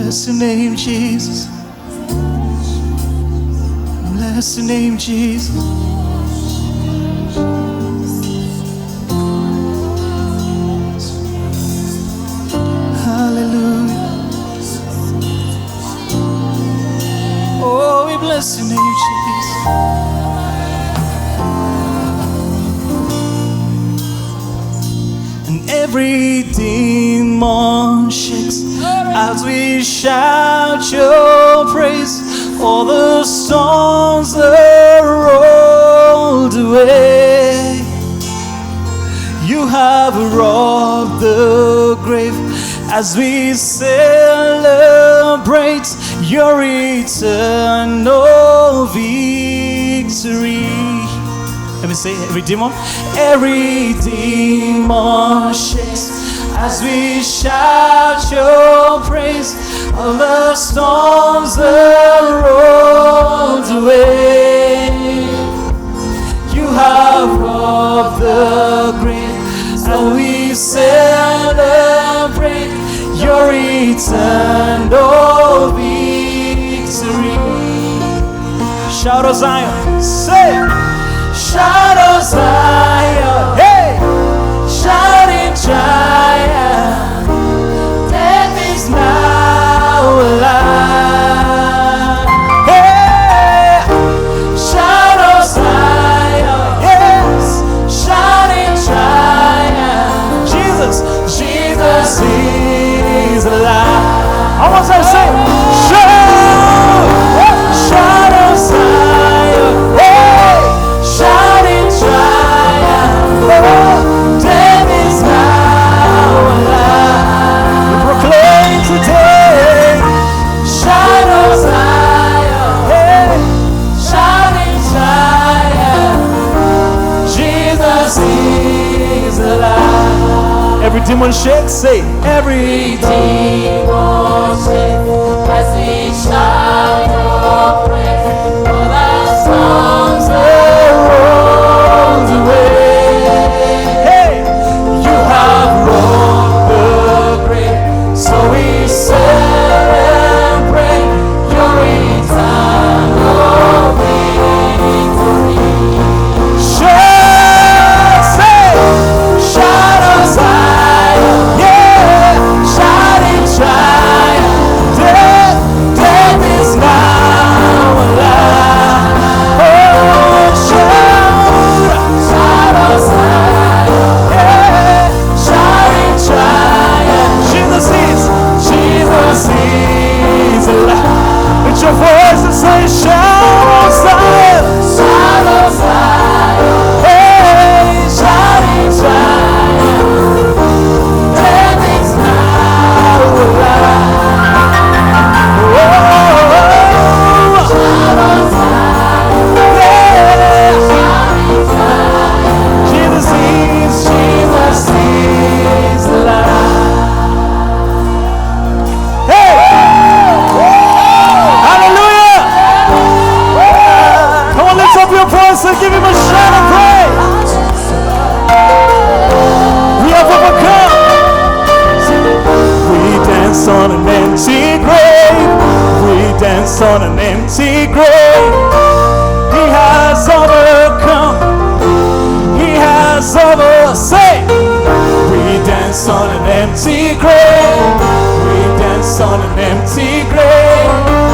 Bless your name, Jesus. Bless your name, Jesus. Hallelujah. Oh, we bless your name, Jesus. And every demon shakes as we shout your praise. All the storms are rolled away. You have robbed the grave as we celebrate your eternal victory. Let me say, every demon shakes as we shout your praise. All the storms are rolled away. You have robbed the grave, and we celebrate your eternal victory. Shout of Zion, say, shout of Zion, hey, shout in triumph. Death is now alive. Hey, shout of Zion, yes, shout in triumph. Jesus is alive. I want to say, shout of Zion, hey, shout in triumph. Death is now alive. We proclaim today, shout of Zion, hey, shout in triumph. Jesus is alive. Every demon shakes, say, every demon shakes as we shout your praise. For the storms are rolled away. Hey, you have rolled the grave, so we celebrate your eternal victory. Shout, say, shout of Zion, yeah, shout in triumph. Death is now alive. Oh, shout of Zion, yeah, shout in triumph. Jesus is alive. Lift your voice and say, shout of Zion, shout of Zion, hey, shout in triumph. Death is now alive. Oh, shout of Zion, yeah, shout in triumph. Jesus is alive. Hey! Hallelujah! Come on, lift up your voice and give him a shout of praise. We have overcome. We dance on an empty grave. We dance on an empty grave. He has overcome. He has say, we dance on an empty grave. We dance on an empty grave.